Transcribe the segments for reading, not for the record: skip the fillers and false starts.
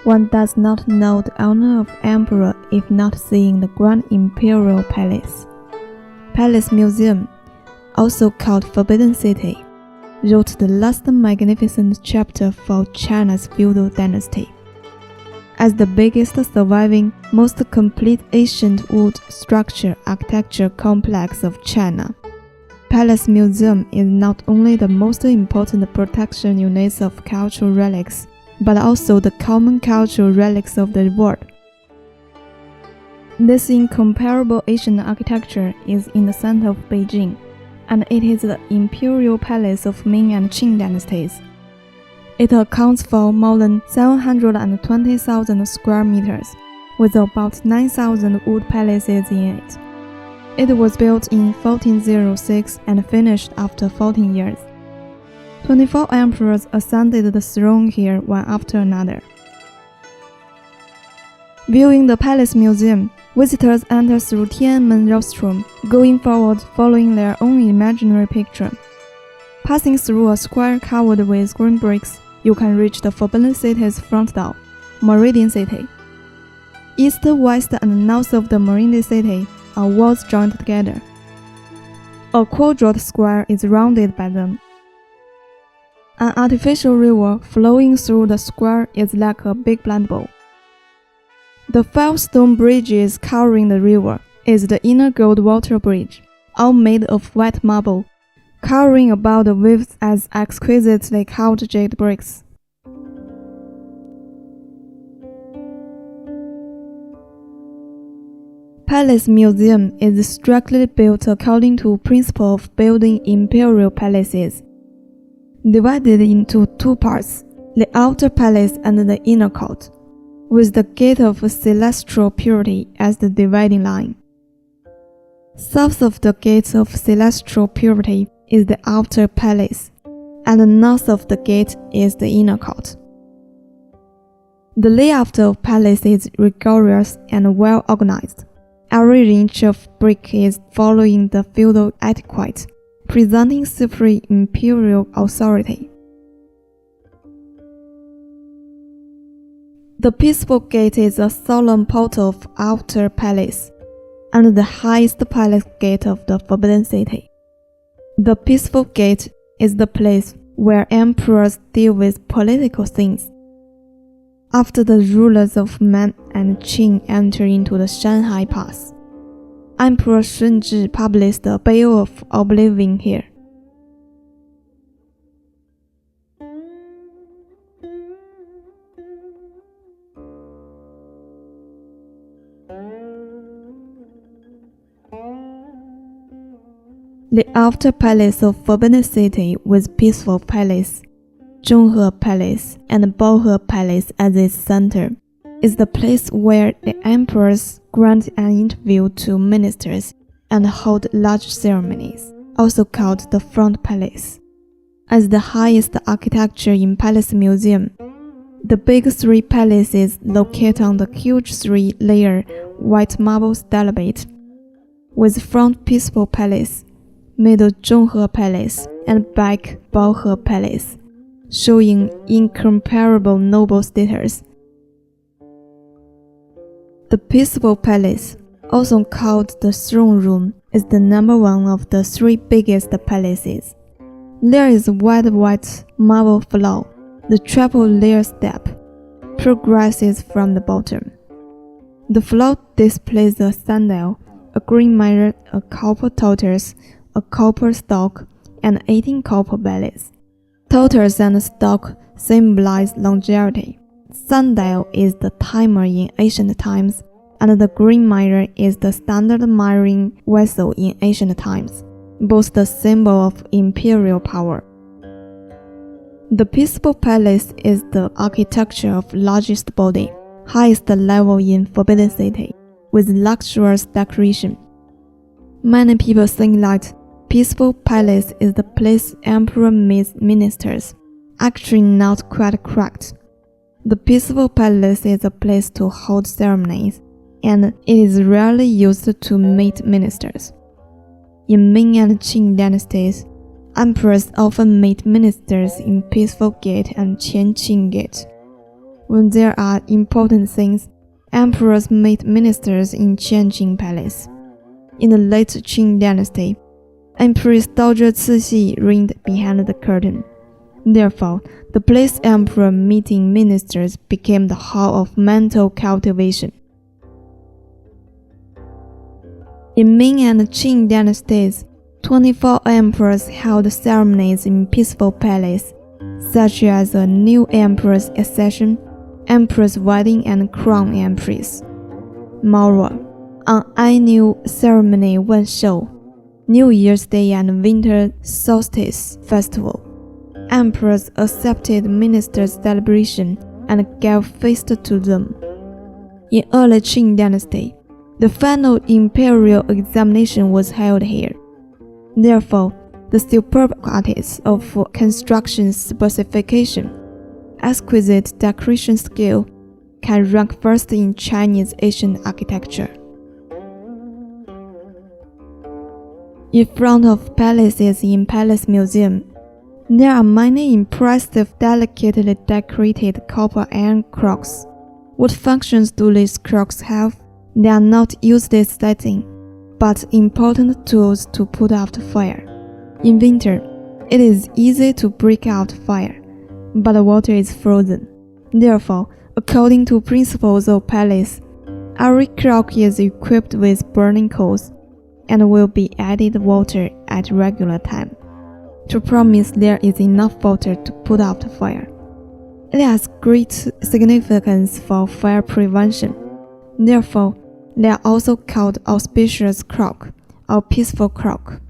One does not know the honor of emperor if not seeing the Grand Imperial Palace. Palace Museum, also called Forbidden City, wrote the last magnificent chapter for China's feudal dynasty. As the biggest surviving, most complete ancient wood structure architecture complex of China, Palace Museum is not only the most important protection unit of cultural relics, but also the common cultural relics of the world. This incomparable ancient architecture is in the center of Beijing, and it is the imperial palace of Ming and Qing dynasties. It accounts for more than 720,000 square meters, with about 9,000 wood palaces in it. It was built in 1406 and finished after 14 years. 24 emperors ascended the throne here one after another. Viewing the Palace Museum, visitors enter through Tiananmen rostrum, going forward following their own imaginary picture. Passing through a square covered with green bricks, you can reach the Forbidden City's front door, Meridian City. East, west, and north of the Meridian City are walls joined together. A quadrat square is rounded by them. An artificial river flowing through the square is like a big blind bowl. The 5 stone bridges covering the river is the inner gold water bridge, all made of white marble, covering about the waves as exquisitely carved jade bricks. Palace Museum is strictly built according to principle of building imperial palaces, divided into 2 parts, the outer palace and the inner court, with the gate of celestial purity as the dividing line. South of the gate of celestial purity is the outer palace, and north of the gate is the inner court. The layout of palace is rigorous and well organized. Every inch of brick is following the feudal etiquette, presenting supreme imperial authority. The peaceful gate is a solemn portal of outer palace, and the highest palace gate of the Forbidden City. The peaceful gate is the place where emperors deal with political things. After the rulers of Man and Qing enter into the Shanghai Pass, Emperor Shunzhi published the Bale of Oblivion here. The outer palace of Forbidden City with Peaceful Palace, Zhonghe Palace, and Baohe Palace as its center, is the place where the emperors grant an interview to ministers and hold large ceremonies, also called the Front Palace. As the highest architecture in Palace Museum, the big 3 palaces located on the huge 3-layer white marble stalagmite, with front Peaceful Palace, middle Zhonghe Palace, and back Baohe Palace, showing incomparable noble status. The Peaceful Palace, also called the Throne Room, is the number 1 of the 3 biggest palaces. There is a wide white marble floor. The triple-layer step progresses from the bottom. The floor displays a sundial, a green mirror, a copper tortoise, a copper stalk, and 18 copper bells. Tortoise and stalk symbolize longevity. Sundial is the timer in ancient times, and the green mirror is the standard mirroring vessel in ancient times, both the symbol of imperial power. The Peaceful Palace is the architecture of largest body, highest level in Forbidden City, with luxurious decoration. Many people think that Peaceful Palace is the place emperor meets ministers. Actually not quite correct. The Peaceful Palace is a place to hold ceremonies, and it is rarely used to meet ministers. In Ming and Qing dynasties, emperors often meet ministers in Peaceful Gate and Qianqing Gate. when there are important things, emperors meet ministers in Qianqing Palace. In the late Qing dynasty, Empress Dowager Cixi reigned behind the curtain. Therefore, the place emperor meeting ministers became the hall of mental cultivation. In Ming and Qing dynasties, 24 emperors held ceremonies in peaceful palace, such as a new emperor's accession, empress wedding, and crown empress. Moreover, an annual ceremony Wen Shou, New Year's Day and Winter Solstice Festival, emperors accepted ministers' celebration and gave feast to them. In early Qing dynasty, the final imperial examination was held here. Therefore, the superb qualities of construction specification, exquisite decoration skill, can rank first in Chinese ancient architecture. In front of palaces in Palace Museum, there are many impressive, delicately decorated copper iron clocks. What functions do these clocks have? They are not useless setting, but important tools to put out fire. In winter, it is easy to break out fire, but the water is frozen. Therefore, according to principles of palace, every clock is equipped with burning coals and will be added water at regular time, to promise there is enough water to put out fire. It has great significance for fire prevention. Therefore, they are also called auspicious clock or peaceful clock.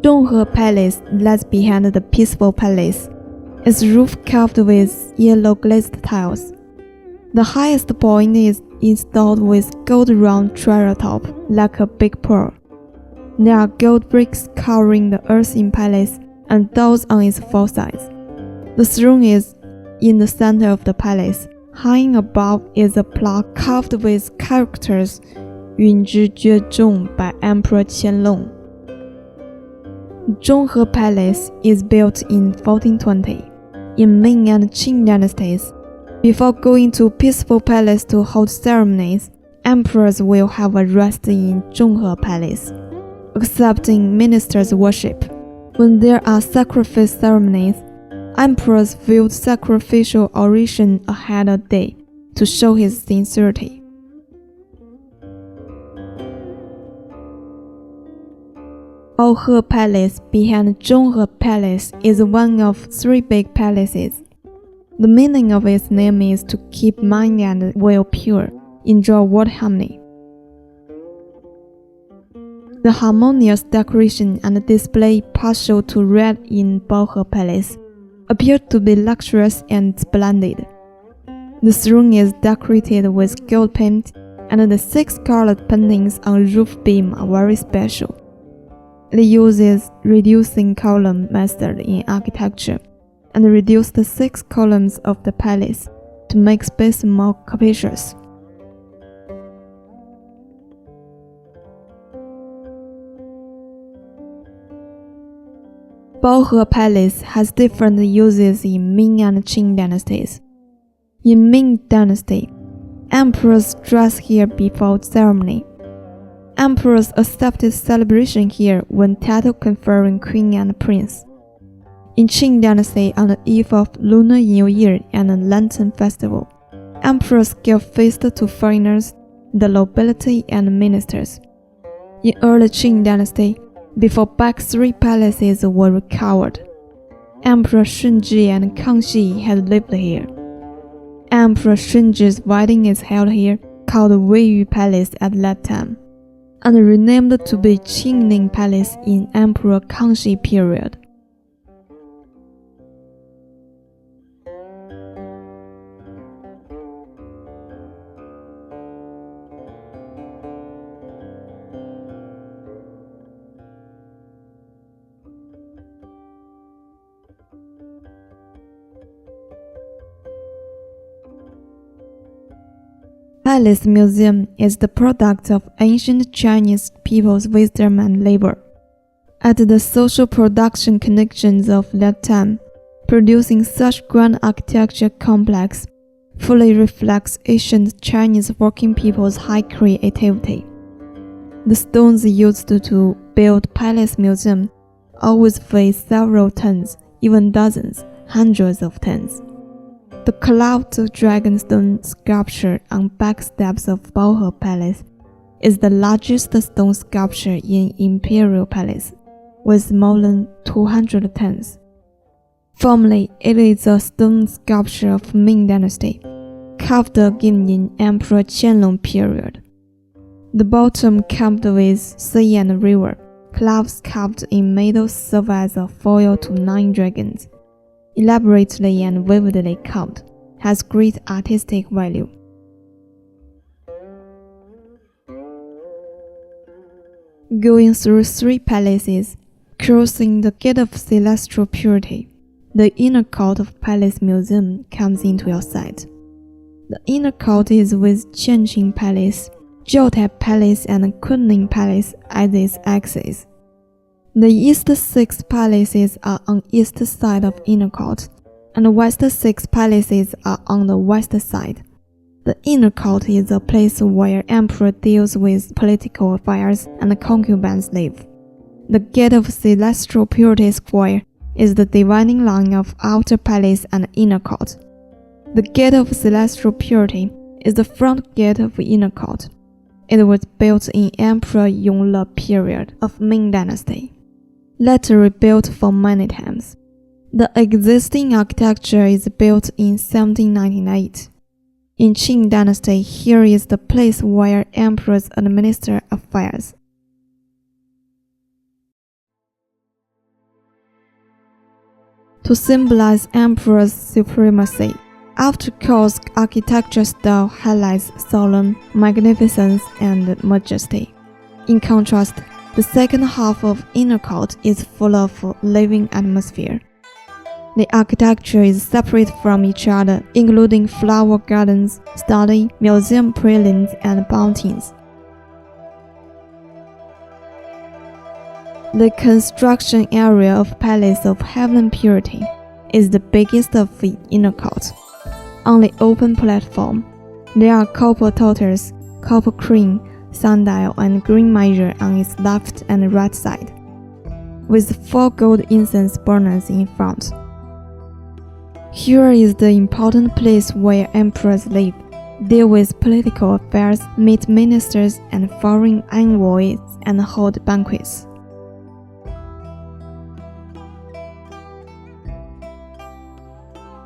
Zhonghe Palace lies behind the peaceful palace, its roof carved with yellow glazed tiles. The highest point is installed with gold round treasure top like a big pearl. There are gold bricks covering the earth in palace and doors on its four sides. The throne is in the center of the palace. Hanging above is a plaque carved with characters 允之绝重 by Emperor Qianlong. Zhonghe Palace is built in 1420 in Ming and Qing dynasties. Before going to peaceful palace to hold ceremonies, emperors will have a rest in Zhonghe Palace, accepting ministers' worship. When there are sacrifice ceremonies, emperors viewed sacrificial oration ahead a day to show his sincerity. Baohe Palace behind Zhonghe Palace is one of three big palaces. The meaning of its name is to keep mind and will pure, enjoy world harmony. The harmonious decoration and display partial to red in Baohe Palace appear to be luxurious and splendid. The throne is decorated with gold paint, and the 6 colored paintings on roof beam are very special. It uses reducing column method in architecture and reduced the 6 columns of the palace to make space more capacious. Baohe Palace has different uses in Ming and Qing dynasties. In Ming dynasty, emperors dress here before ceremony. Emperors accepted celebration here when title conferring queen and prince. In Qing dynasty, on the eve of Lunar New Year and a Lantern festival, emperors gave feast to foreigners, the nobility, and ministers. In early Qing dynasty, before back 3 palaces were recovered, Emperor Shunji and Kangxi had lived here. Emperor Shunji's wedding is held here, called Weiyu Palace at that time, and renamed to be Qingning Palace in Emperor Kangxi period. Palace Museum is the product of ancient Chinese people's wisdom and labor. At the social production connections of that time, producing such grand architecture complex fully reflects ancient Chinese working people's high creativity. The stones used to build Palace Museum always weigh several tons, even dozens, hundreds of tons. The cloud dragonstone sculpture on back steps of Baohe Palace is the largest stone sculpture in Imperial Palace, with more than 200 tons. Formerly, it is a stone sculpture of Ming Dynasty, carved again in Emperor Qianlong period. The bottom carved with sea and river, clouds carved in metal serve as a foil to 9 dragons, elaborately and vividly carved, has great artistic value. Going through 3 palaces, crossing the gate of celestial purity, the inner court of Palace Museum comes into your sight. The inner court is with Qianqing Palace, Jiutai Palace and Kunling Palace as its axis. The east 6 palaces are on east side of inner court, and the west 6 palaces are on the west side. The inner court is a place where emperor deals with political affairs and concubines live. The gate of Celestial Purity Square is the dividing line of outer palace and inner court. The gate of Celestial Purity is the front gate of inner court. It was built in Emperor Yongle period of Ming Dynasty, later rebuilt for many times. The existing architecture is built in 1798. In Qing Dynasty, here is the place where emperors administer affairs. To symbolize emperor's supremacy, after-course architecture style highlights solemn magnificence and majesty. In contrast, the second half of inner court is full of living atmosphere. The architecture is separate from each other, including flower gardens, study, museum pralines, and fountains. The construction area of Palace of Heavenly Purity is the biggest of the inner court. On the open platform, there are copper tortoise, copper crane, sundial, and green measure on its left and right side, with 4 gold incense burners in front. Here is the important place where emperors live, deal with political affairs, meet ministers and foreign envoys, and hold banquets.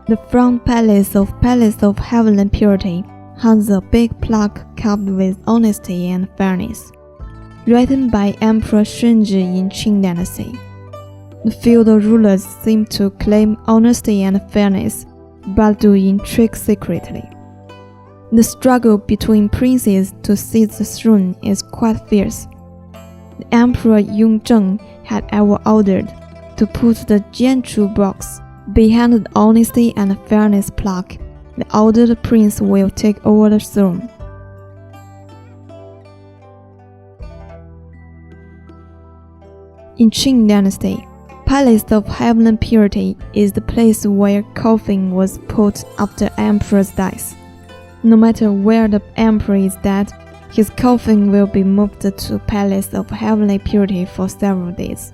The front palace of Heavenly Purity has a big plaque carved with honesty and fairness, written by Emperor Shunzhi in Qing Dynasty. The feudal rulers seem to claim honesty and fairness, but do intrigue secretly. The struggle between princes to seize the throne is quite fierce. The Emperor Yongzheng had ever ordered to put the Jianchu box behind the honesty and fairness plaque. The ordered prince will take over the throne. In Qing Dynasty, Palace of Heavenly Purity is the place where coffin was put after emperor's death. No matter where the emperor is dead, his coffin will be moved to Palace of Heavenly Purity for several days.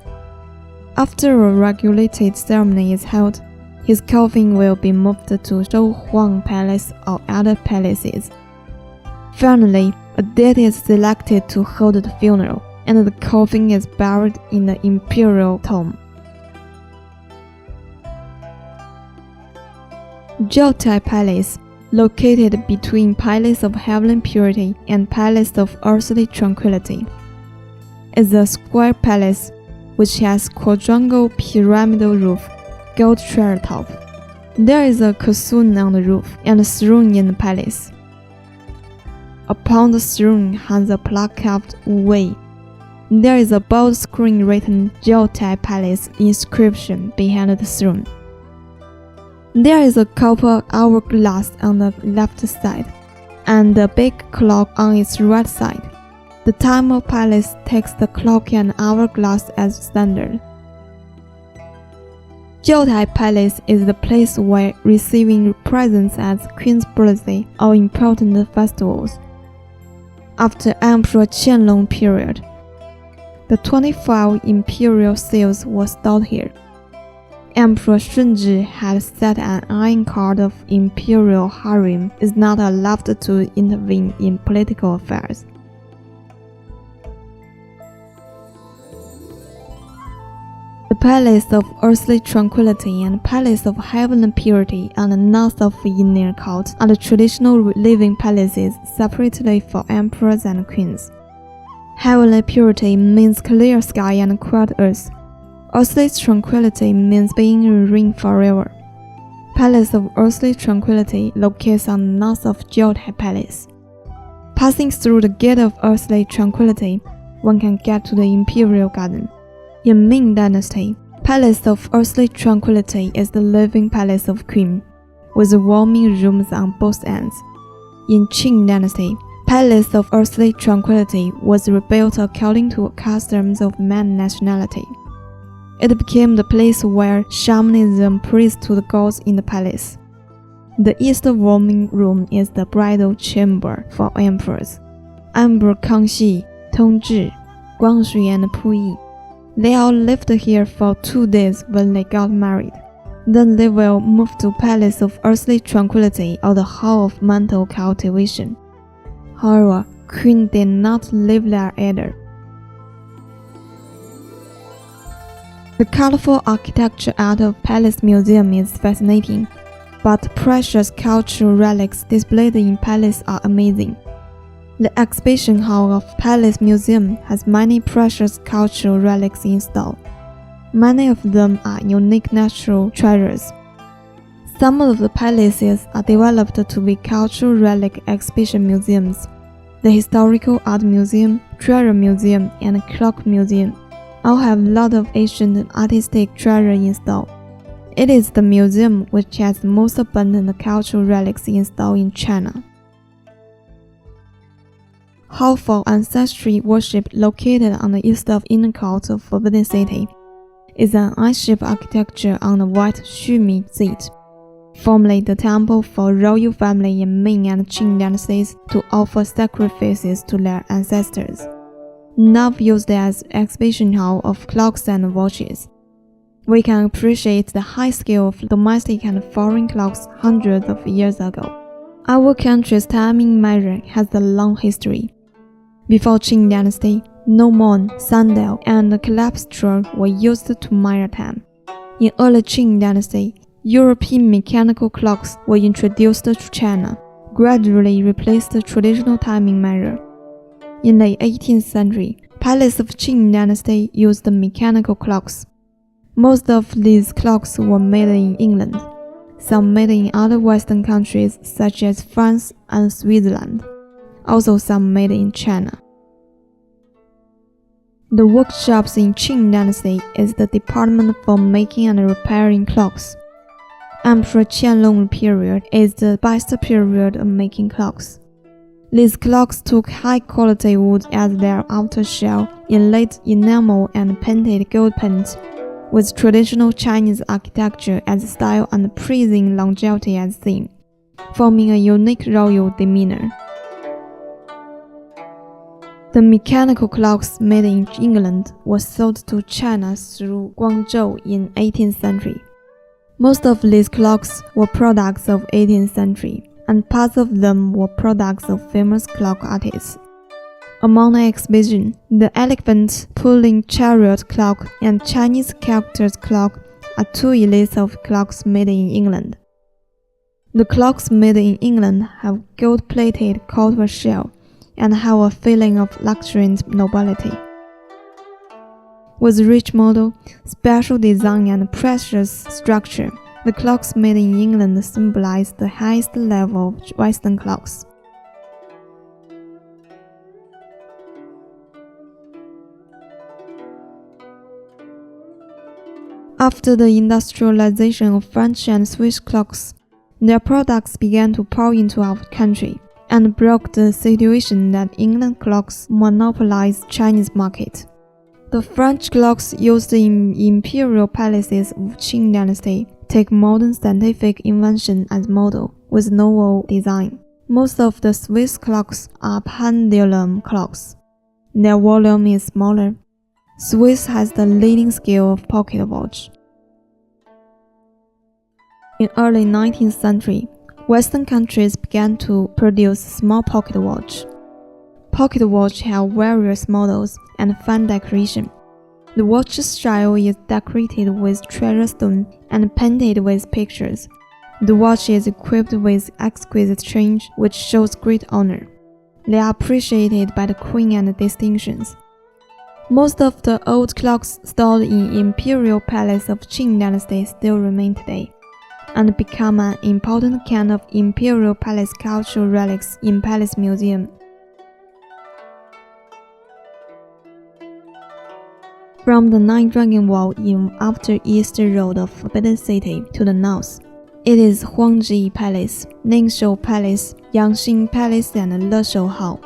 After a regulated ceremony is held, his coffin will be moved to Zhouhuang Palace or other palaces. Finally, a date is selected to hold the funeral, and the coffin is buried in the imperial tomb. Jiutai Palace, located between Palace of Heavenly Purity and Palace of Earthly Tranquility, is a square palace which has quadrangle pyramidal roof, gold chair top. There is a caisson on the roof and a throne in the palace. Upon the throne hangs a plaque carved Wu Wei. There is a bold screen written Jiutai Palace inscription behind the throne. There is a copper hourglass on the left side, and a big clock on its right side. The Time Palace takes the clock and hourglass as standard. Jiaotai Palace is the place where receiving presents at Queen's birthday or important festivals. After Emperor Qianlong period, the 25 imperial seals were stored here. Emperor Shunzhi had set an iron code of imperial harem is not allowed to intervene in political affairs. The Palace of Earthly Tranquility and Palace of Heavenly Purity on the north of Yin Court are the traditional living palaces separately for emperors and queens. Heavenly Purity means clear sky and quiet earth. Earthly Tranquility means being in ring forever. Palace of Earthly Tranquility locates on the north of Jiaotai Palace. Passing through the Gate of Earthly Tranquility, one can get to the Imperial Garden. In Ming Dynasty, Palace of Earthly Tranquility is the living palace of Queen, with warming rooms on both ends. In Qing Dynasty, Palace of Earthly Tranquility was rebuilt according to customs of man nationality. It became the place where shamanism prays to the gods in the palace. The east warming room is the bridal chamber for emperors. Emperor Kangxi, Tongzhi, Guangxu, and Puyi. They all lived here for 2 days when they got married. Then they will move to Palace of Earthly Tranquility or the Hall of Mental Cultivation. However, Queen did not live there either. The colorful architecture out of Palace Museum is fascinating, but precious cultural relics displayed in Palace are amazing. The exhibition hall of Palace Museum has many precious cultural relics installed. Many of them are unique natural treasures. Some of the palaces are developed to be cultural relic exhibition museums. The Historical Art Museum, Treasure Museum, and Clock Museum all have a lot of ancient artistic treasure installed. It is the museum which has the most abundant cultural relics installed in China. Hall for Ancestry Worship, located on the east of Inner Court of Forbidden City, is an I-shaped architecture on the white Xumi seat, formerly the temple for royal family in Ming and Qing dynasties to offer sacrifices to their ancestors. Now used as exhibition hall of clocks and watches. We can appreciate the high scale of domestic and foreign clocks hundreds of years ago. Our country's timing measure has a long history. Before Qing Dynasty, gnomon, sundial, and calypso were used to measure time. In early Qing Dynasty, European mechanical clocks were introduced to China, gradually replaced the traditional timing measure. In the 18th century, Palace of Qing Dynasty used mechanical clocks. Most of these clocks were made in England, some made in other Western countries such as France and Switzerland, also some made in China. The workshops in Qing Dynasty is the department for making and repairing clocks. Emperor Qianlong period is the best period of making clocks. These clocks took high-quality wood as their outer shell, inlaid enamel and painted gold paint, with traditional Chinese architecture as style and praising longevity as theme, forming a unique royal demeanor. The mechanical clocks made in England were sold to China through Guangzhou in 18th century. Most of these clocks were products of 18th century, and parts of them were products of famous clock artists. Among the exhibition, the elephant pulling chariot clock and Chinese characters clock are two elites of clocks made in England. The clocks made in England have gold-plated copper shell and have a feeling of luxury and nobility. With rich model, special design and precious structure, the clocks made in England symbolize the highest level of Western clocks. After the industrialization of French and Swiss clocks, their products began to pour into our country and broke the situation that England clocks monopolized Chinese market. The French clocks used in imperial palaces of Qing dynasty take modern scientific invention as model, with novel design. Most of the Swiss clocks are pendulum clocks. Their volume is smaller. Swiss has the leading scale of pocket watch. In early 19th century, Western countries began to produce small pocket watch. Pocket watch have various models and fine decoration. The watch's style is decorated with treasure stone and painted with pictures. The watch is equipped with exquisite change, which shows great honor. They are appreciated by the queen and distinctions. Most of the old clocks stored in imperial palace of Qing dynasty still remain today, and become an important kind of imperial palace cultural relics in palace museum. From the Nine Dragon Wall in after East Road of Forbidden City to the north, it is Huangji Palace, Ningshou Palace, Yangxin Palace, and Leshou Hall.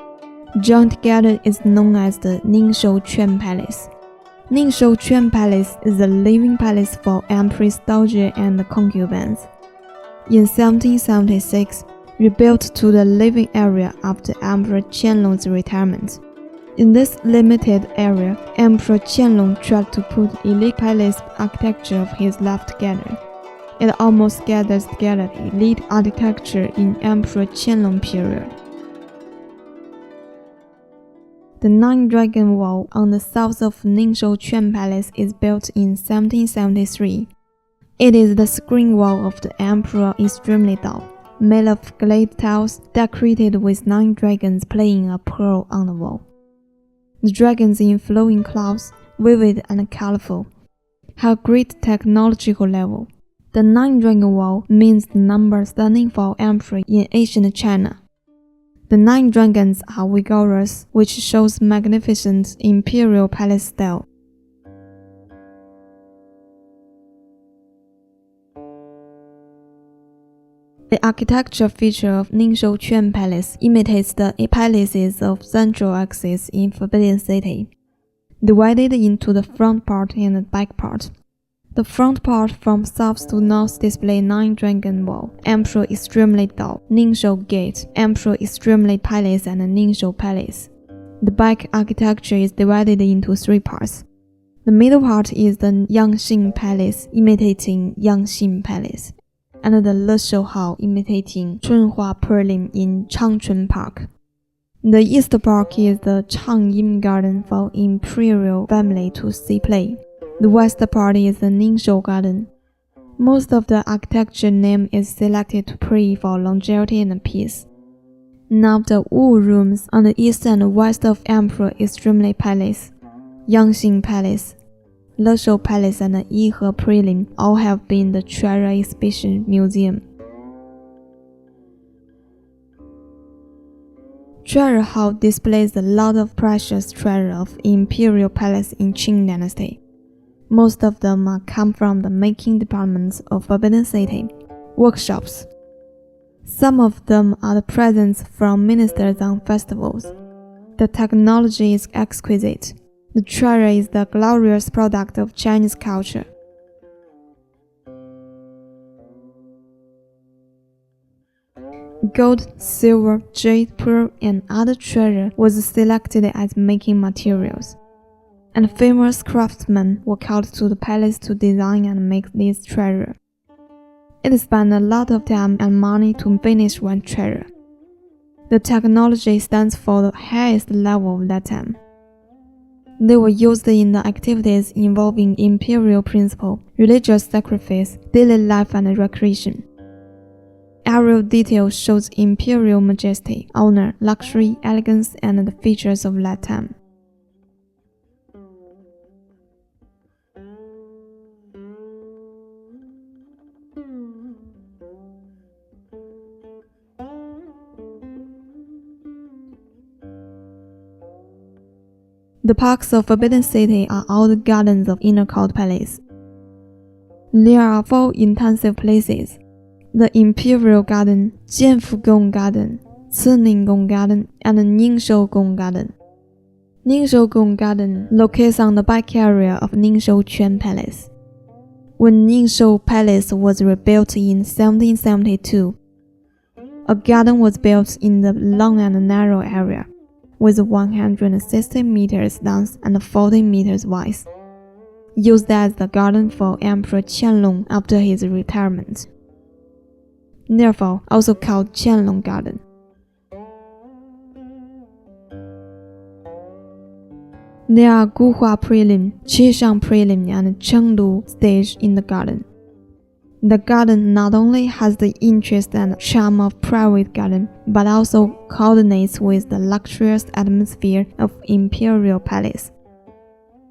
Joined together is known as the Ningshou Quan Palace. Ningshou Quan Palace is a living palace for Empress Dowager and concubines. In 1776, rebuilt to the living area after Emperor Qianlong's retirement. In this limited area, Emperor Qianlong tried to put elite palace architecture of his life together. It almost gathers together elite architecture in Emperor Qianlong period. The Nine Dragon Wall on the south of Ningshou Quan Palace is built in 1773. It is the screen wall of the Emperor extremely tall, made of glazed tiles decorated with 9 dragons playing a pearl on the wall. The dragons in flowing clouds, vivid and colorful, have great technological level. The Nine Dragon Wall means the number standing for emperor in ancient China. The 9 dragons are vigorous, which shows magnificent imperial palace style. The architecture feature of Ningshou Quan Palace imitates the palaces of Central Axis in Forbidden City, divided into the front part and the back part. The front part from south to north display 9 Dragon Wall, Emperor Extremely Tall, Ningshou Gate, Emperor Extremely Palace, and Ningshou Palace. The back architecture is divided into 3 parts. The middle part is the Yangxin Palace, imitating Yangxin Palace, and the Leshou Hall, imitating Chunhua Purlin in Changchun Park. The east park is the Changyin Garden for imperial family to see play. The west part is the Ningshou Garden. Most of the architecture name is selected to pray for longevity and peace. Now the Wu rooms on the east and west of Emperor Extremely Palace, Yangxin Palace, Leshou Palace, and Yihe Prelim all have been the treasure exhibition museum. Treasure Hall displays a lot of precious treasure of imperial palace in Qing dynasty. Most of them come from the making departments of Forbidden City, workshops. Some of them are the presents from ministers on festivals. The technology is exquisite. The treasure is the glorious product of Chinese culture. Gold, silver, jade, pearl, and other treasure was selected as making materials, and famous craftsmen were called to the palace to design and make this treasure. It spent a lot of time and money to finish one treasure. The technology stands for the highest level of that time. They were used in the activities involving imperial principle, religious sacrifice, daily life, and recreation. Aerial detail shows imperial majesty, honor, luxury, elegance, and the features of that time. The parks of Forbidden City are all the gardens of Inner Court Palace. There are 4 intensive places: the Imperial Garden, Jianfugong Garden, Cininggong Garden, and Ningshou Gong Garden. Ningshougun Garden locates on the back area of Ningshou Quan Palace. When Ningshou Palace was rebuilt in 1772, a garden was built in the long and narrow area, with 160 meters long and 40 meters wide, used as the garden for Emperor Qianlong after his retirement. Therefore, also called Qianlong Garden. There are Guhua Prelim, Qishang Prelim, and Chenglu stage in the garden. The garden not only has the interest and charm of private garden, but also coordinates with the luxurious atmosphere of imperial palace.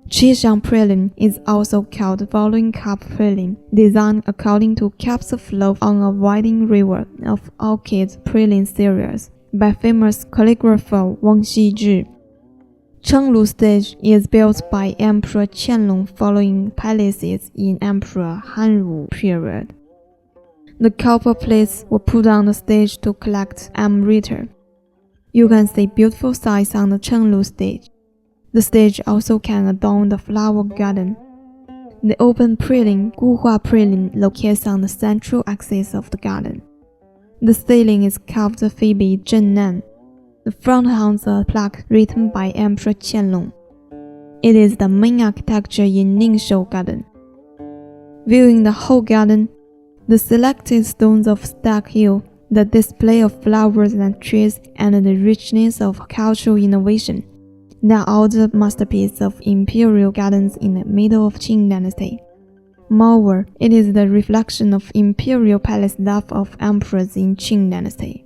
Qishang Prelim is also called Following Cup Prelim, designed according to cups flow on a winding river of orchid prelim series by famous calligrapher Wang Xizhi. Chenglu stage is built by Emperor Qianlong following palaces in Emperor Hanwu period. The copper plates were put on the stage to collect amrita. You can see beautiful sights on the Chenglu stage. The stage also can adorn the flower garden. The open prelim, Guhua Prelim, locates on the central axis of the garden. The ceiling is carved Phoebe Zhennan. The front hangs a plaque written by Emperor Qianlong. It is the main architecture in Ningshou Garden. Viewing the whole garden, the selected stones of Stag Hill, the display of flowers and trees, and the richness of cultural innovation, they are all the masterpieces of imperial gardens in the middle of Qing dynasty. Moreover, it is the reflection of imperial palace love of emperors in Qing dynasty.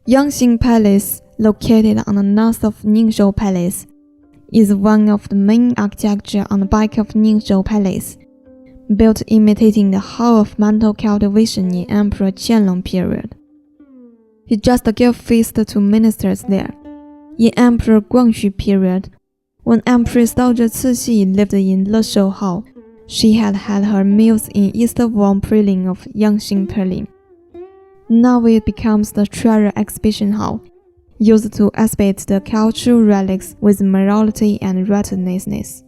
Yangxing Palace, located on the north of Ningshou Palace, is one of the main architecture on the back of Ningshou Palace, built imitating the hall of mantle cultivation in Emperor Qianlong period. He just gave feast to ministers there. In Emperor Guangxu period, when Empress Dowager Cixi lived in Leshou Hall, she had her meals in East Wall Prelim of Yangxing Prelim. Now it becomes the treasure exhibition hall, used to exhibit the cultural relics with morality and righteousness.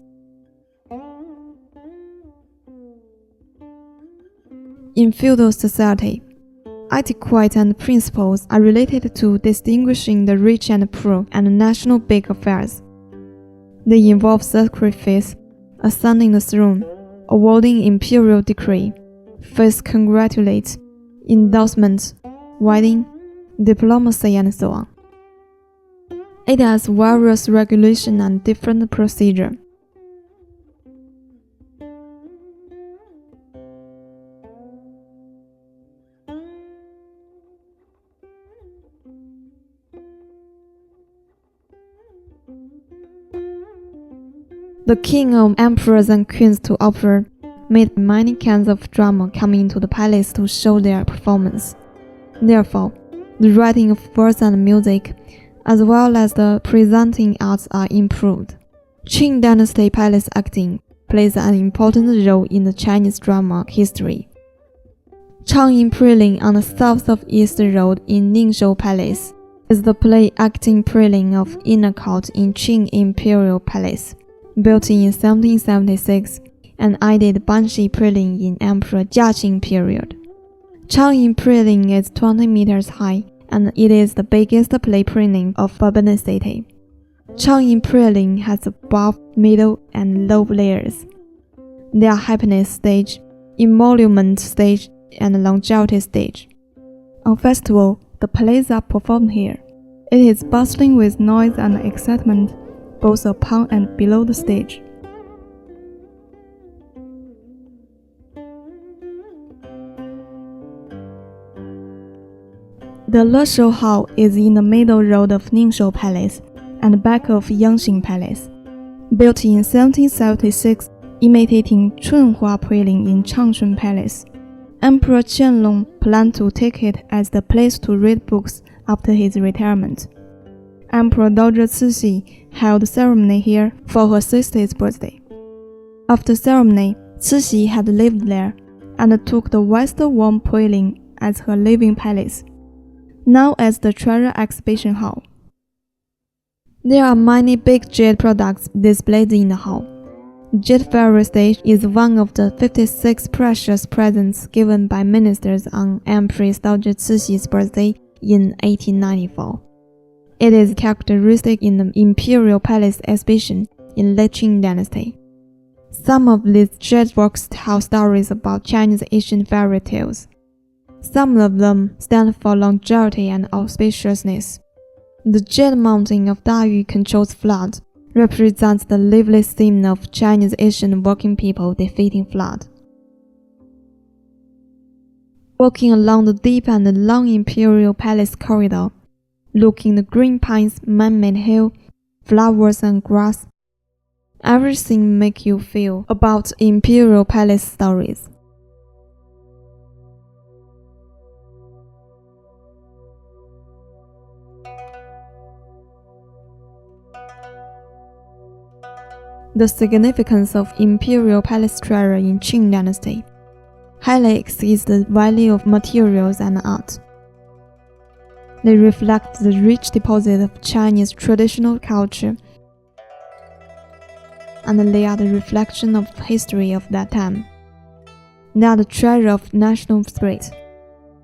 In feudal society, etiquette and principles are related to distinguishing the rich and poor and national big affairs. They involve sacrifice, ascending the throne, awarding imperial decree, first congratulate, endorsement, wedding, diplomacy, and so on. It has various regulations and different procedure. The king of emperors and queens to opera made many kinds of drama come into the palace to show their performance. Therefore, the writing of verse and music, as well as the presenting arts, are improved. Qing dynasty palace acting plays an important role in the Chinese drama history. Changyin Prelim on the south of East Road in Ningshou Palace is the play acting prelim of Inner Court in Qing Imperial Palace, built in 1776, and added Banshi Prelim in Emperor Jiaqing period. Changyin Prelim is 20 meters high, and it is the biggest play prelim of Bourbon City. Changyin Prelim has above, middle, and low layers. There are happiness stage, emolument stage, and longevity stage. On festival, the plays are performed here. It is bustling with noise and excitement, both upon and below the stage. The Leshou Hall is in the middle road of Ningshou Palace and back of Yangxing Palace, built in 1776, imitating Chunhua Prelim in Changchun Palace. Emperor Qianlong planned to take it as the place to read books after his retirement. Emperor Dowager Cixi held ceremony here for her 60th birthday. After ceremony, Cixi had lived there and took the west wall Prelim as her living palace, now as the Treasure Exhibition Hall. There are many big jade products displayed in the hall. Jade fairy stage is one of the 56 precious presents given by ministers on Empress Dowager Cixi's birthday in 1894. It is characteristic in the Imperial Palace exhibition in late Qing Dynasty. Some of these jade works tell stories about Chinese ancient fairy tales. Some of them stand for longevity and auspiciousness. The Jade Mountain of Dayu controls flood, represents the lively theme of Chinese ancient working people defeating flood. Walking along the deep and long Imperial Palace corridor, looking the green pines, man-made hill, flowers and grass, everything make you feel about Imperial Palace stories. The significance of Imperial Palace treasure in Qing Dynasty highly exceeds the value of materials and art. They reflect the rich deposit of Chinese traditional culture, and they are the reflection of the history of that time. They are the treasure of national spirit.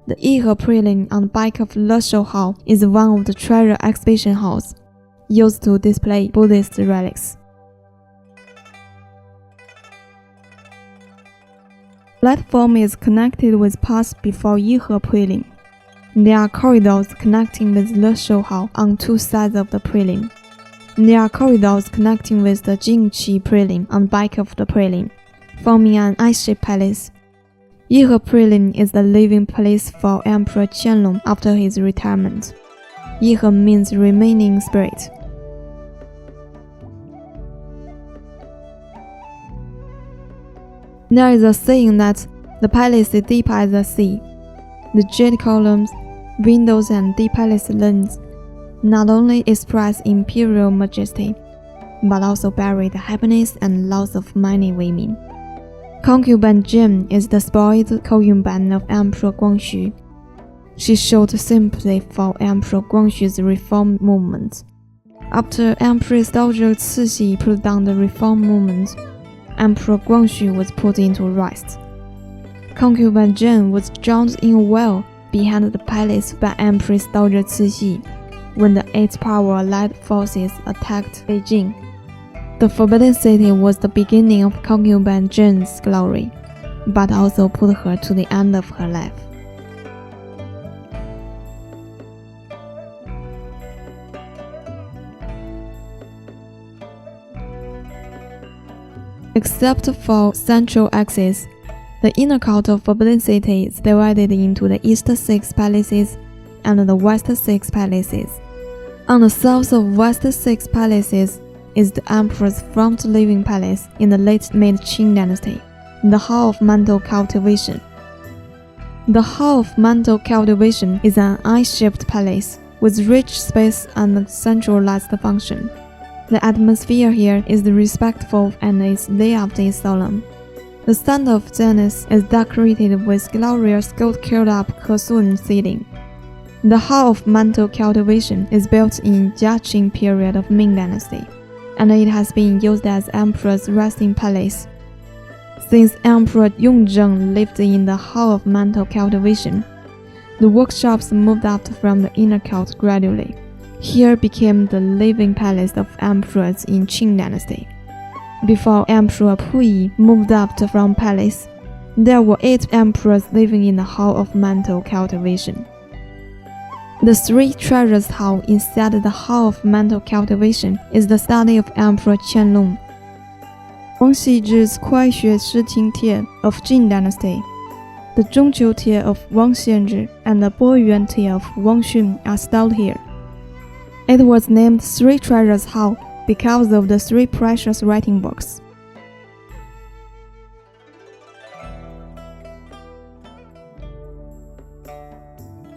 The Yihe Prelim on the back of Le Shou Hall is one of the treasure exhibition halls, used to display Buddhist relics. Platform is connected with paths before Yihe Prelim. There are corridors connecting with Le Shou Hall on two sides of the prelim. There are corridors connecting with the Jingqi Prelim on the back of the prelim, forming an I-shaped palace. Yihe Prelim is the living place for Emperor Qianlong after his retirement. Yihe means remaining spirit. There is a saying that the palace is deep as the sea. The jade columns, windows and deep palace lanes not only express imperial majesty, but also bury the happiness and loss of many women. Concubine Jane is the spoiled concubine of Emperor Guangxu. She showed sympathy for Emperor Guangxu's reform movement. After Empress Dowager Cixi put down the reform movement, Emperor Guangxu was put into arrest. Concubine Jane was drowned in a well behind the palace by Empress Dowager Cixi when the Eighth Power Allied forces attacked Beijing. The Forbidden City was the beginning of Concubine Jane's glory, but also put her to the end of her life. Except for central axis, the inner court of Forbidden City is divided into the East 6 palaces and the West 6 palaces. On the south of West 6 palaces is the Emperor's front living palace in the late mid-Qing Dynasty, the Hall of Mantle Cultivation. The Hall of Mantle Cultivation is an I-shaped palace with rich space and centralized function. The atmosphere here is respectful and its layout is solemn. The stand of Janus is decorated with glorious gold-cured-up Kesun seating. The Hall of Mantle Cultivation is built in Jiaqing period of Ming Dynasty, and it has been used as Emperor's resting palace. Since Emperor Yongzheng lived in the Hall of Mantle Cultivation, the workshops moved out from the inner court gradually. Here became the living palace of emperors in Qing Dynasty. Before Emperor Puyi moved out from palace, there were 8 emperors living in the Hall of Mantle Cultivation. The 3 treasures hall inside the Hall of Mantle Cultivation is the study of Emperor Qianlong. Wang Xizhi's Kuaixue Shiting Tie of Jin Dynasty, the Zhongqiu Tie of Wang Xianzhi, and the Boyuan Tie of Wang Xun are stored here. It was named 3 Treasures Hall because of the 3 precious writing books.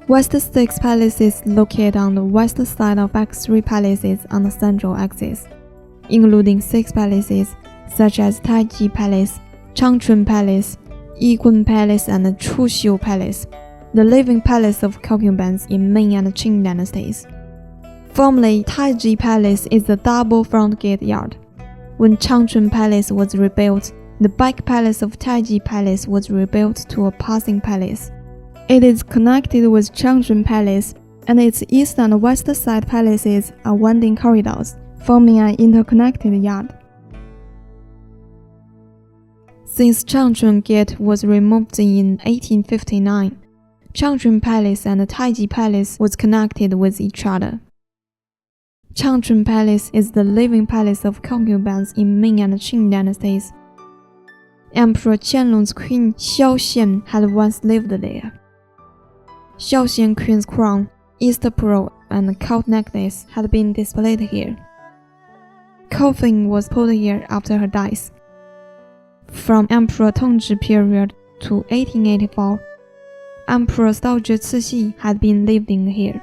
West 6 palaces located on the west side of back 3 palaces on the central axis, including 6 palaces such as Taiji Palace, Changchun Palace, Yikun Palace, and Chuxiu Palace. the living palace of concubines in Ming and Qing dynasties. Formerly, Taiji Palace is the double front gate yard. When Changchun Palace was rebuilt, the back palace of Taiji Palace was rebuilt to a passing palace. It is connected with Changchun Palace, and its east and west side palaces are winding corridors, forming an interconnected yard. Since Changchun Gate was removed in 1859, Changchun Palace and Taiji Palace was connected with each other. Changchun Palace is the living palace of concubines in Ming and Qing dynasties. Emperor Qianlong's queen Xiaoxian had once lived there. Xiaoxian Queen's crown, Easter pearl, and court necklace had been displayed here. Coffin was put here after her death. From Emperor Tongzhi period to 1884, Emperor Daozhi Cixi had been living here.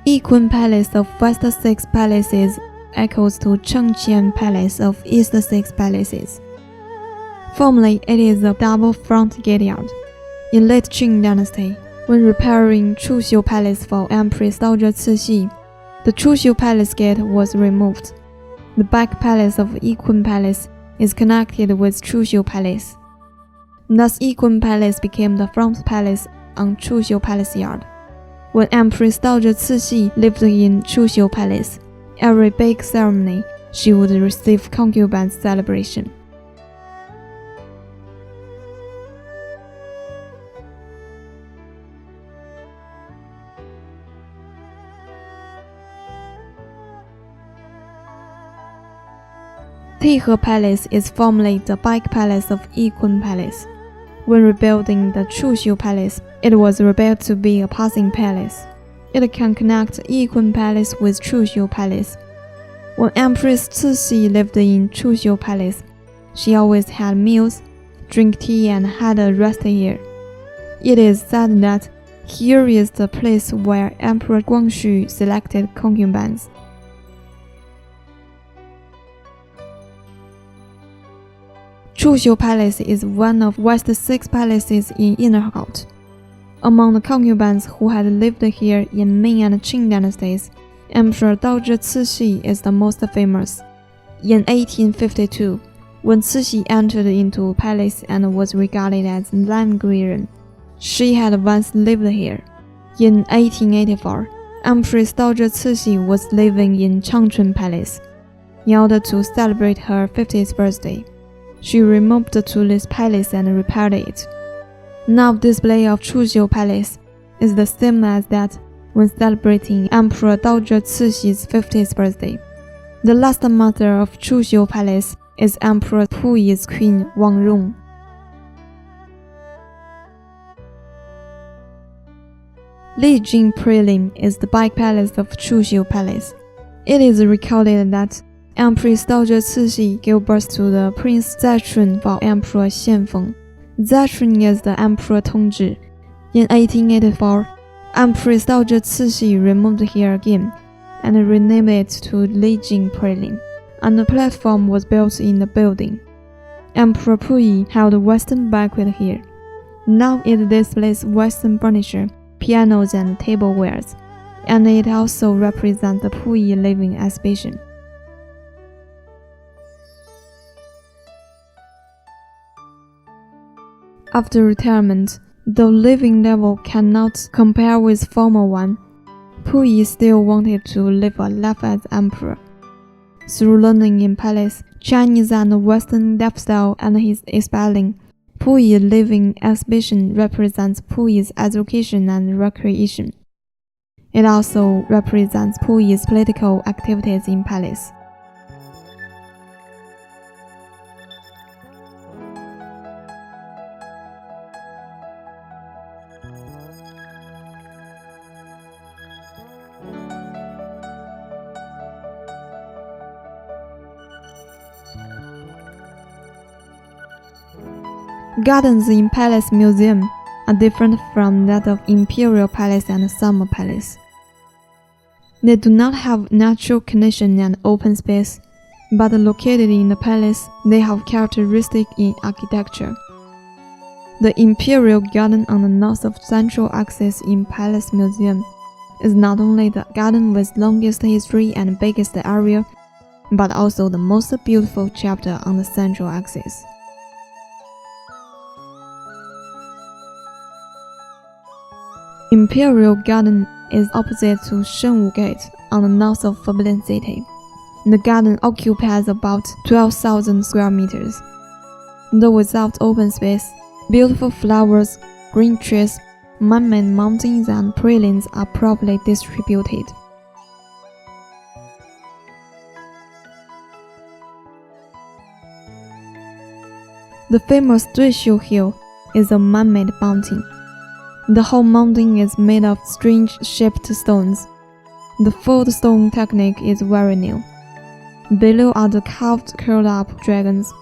Yiqun Palace of West Six Palaces echoes to Chengqian Palace of East Six Palaces. Formerly, it is a double front gate yard. In late Qing dynasty, when repairing Chuxiu Palace for Empress Daozhi Cixi, the Chuxiu Palace gate was removed. The back palace of Yiqun Palace is connected with Chuxiu Palace. Thus, Yiqun Palace became the front palace on Chuxiu Palace yard. When Empress Daozhi Cixi lived in Chuxiu Palace, every big ceremony she would receive concubines celebration. Tihe Palace is formerly the back palace of Yiqun Palace. When rebuilding the Chuxiu Palace, it was rebuilt to be a passing palace. It can connect Yiqun Palace with Chuxiu Palace. When Empress Cixi lived in Chuxiu Palace, she always had meals, drank tea, and had a rest here. It is said that here is the place where Emperor Guangxu selected concubines. Chuxiu Palace is one of West Six palaces in Inner Court. Among the concubines who had lived here in Ming and Qing dynasties, Emperor Daozhi Cixi is the most famous. In 1852, when Cixi entered into palace and was regarded as Languiren, she had once lived here. In 1884, Empress Daozhi Cixi was living in Changchun Palace. In order to celebrate her 50th birthday, she removed to this palace and repaired it. Now display of Chuxiu Palace is the same as that when celebrating Emperor Daozhi Cixi's 50th birthday. The last mother of Chuxiu Palace is Emperor Puyi's queen Wang Rong. Beijing Prelim is the back palace of Chuxiu Palace. It is recorded that Empress Daozhi Cixi gave birth to the Prince Zaichun for Emperor Xianfeng. Zaichun is the Emperor Tongzhi. In 1884, Empress Daozhi Cixi removed here again and renamed it to Beijing Prelim, and a platform was built in the building. Emperor Puyi held a Western banquet here. Now it displays Western furniture, pianos, and tablewares, and it also represents the Puyi living exhibition. After retirement, though living level cannot compare with former one, Puyi still wanted to live a life as emperor. Through learning in palace, Chinese and Western lifestyle, and his expelling, Puyi living exhibition represents Puyi's education and recreation. It also represents Puyi's political activities in palace. Gardens in Palace Museum are different from that of Imperial Palace and Summer Palace. They do not have natural condition and open space, but located in the palace, they have characteristics in architecture. The Imperial Garden on the north of central axis in Palace Museum is not only the garden with longest history and biggest area, but also the most beautiful chapter on the central axis. Imperial Garden is opposite to Shenwu Gate on the north of Forbidden City. The garden occupies about 12,000 square meters. Though without open space, beautiful flowers, green trees, man-made mountains and pralines are properly distributed. The famous Duishu Hill is a man-made mountain. The whole mountain is made of strange-shaped stones. The fold stone technique is very new. Below are the carved curled-up dragons.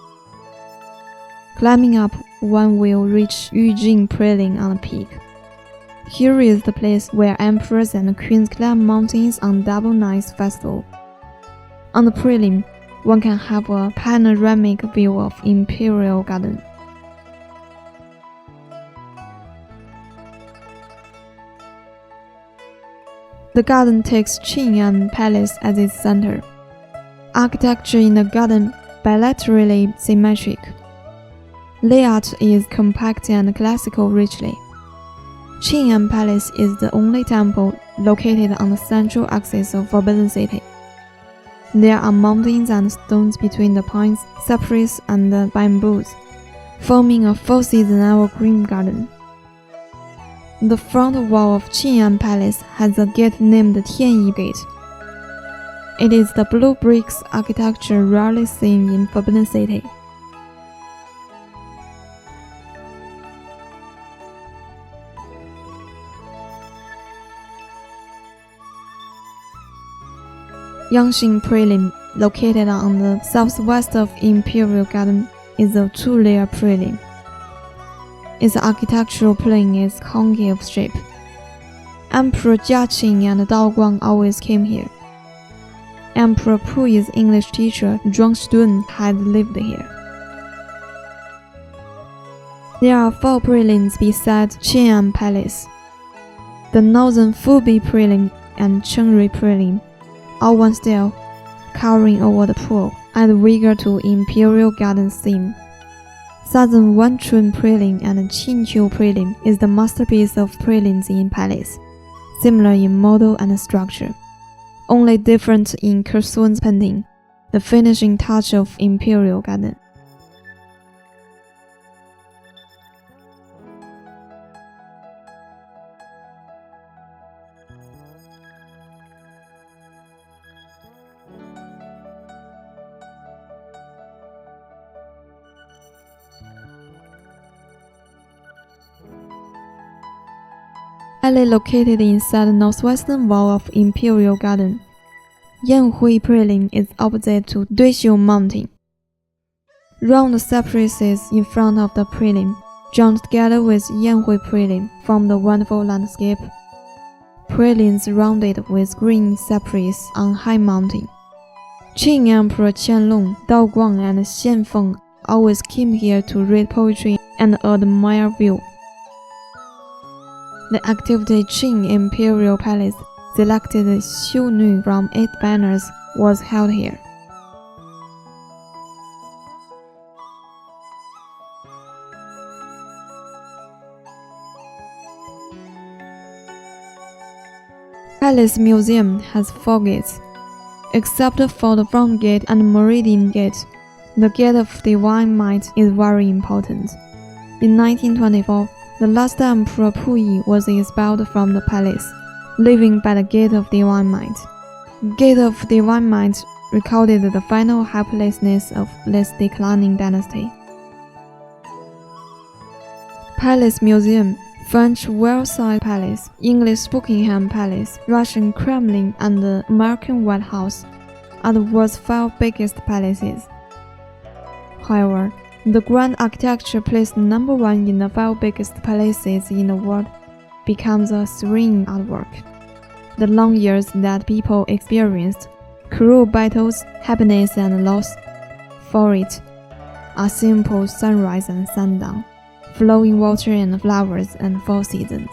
Climbing up, one will reach Yujing Praline on the peak. Here is the place where emperors and queens climb mountains on Double Night Festival. On the Praline, one can have a panoramic view of Imperial Garden. The garden takes Qing'an Palace as its center. Architecture in the garden bilaterally symmetric. Layout is compact and classical richly. Qing'an Palace is the only temple located on the central axis of Forbidden City. There are mountains and stones between the pines, cypress, and the bamboos, forming a four-season evergreen garden. The front wall of Qing'an Palace has a gate named Tianyi Gate. It is the blue bricks architecture rarely seen in Forbidden City. Yangxing Praline, located on the southwest of Imperial Garden, is a two-layer praline. Its architectural plan is concave shape. Emperor Jiaqing and Daoguang always came here. Emperor Puyi's English teacher Zhuang Shidun had lived here. There are four pralines beside Qing'an Palace. The northern Fubi Praline and Chengrui Praline, all one style, covering over the pool, add vigor to Imperial Garden theme. Southern Wanchun Praline and Qinqiu Praline is the masterpiece of pralines in Palace, similar in model and structure, only different in Kersun's painting, the finishing touch of Imperial Garden. Alley located inside the northwestern wall of Imperial Garden. Yanhui Praline is opposite to Duishu Mountain. Round cypresses in front of the praline, joined together with Yanhui Praline, form the wonderful landscape. Pralines surrounded with green cypress on high mountain. Qing Emperor Qianlong, Daoguang, and Xianfeng always came here to read poetry and admire view. The activity Qing Imperial Palace selected Xiu Nu from 8 banners was held here. Palace Museum has 4 gates, except for the front gate and Meridian Gate. The Gate of Divine Might is very important. In 1924, the last Emperor Puyi was expelled from the palace, living by the Gate of Divine Might. Gate of Divine Might recorded the final helplessness of this declining dynasty. Palace Museum, French Versailles Palace, English Buckingham Palace, Russian Kremlin, and the American White House are the world's 5 biggest palaces. However, The grand architecture placed number one in the 5 biggest palaces in the world becomes a serene artwork. The long years that people experienced, cruel battles, happiness and loss, for it are simple sunrise and sundown, flowing water and flowers and 4 seasons.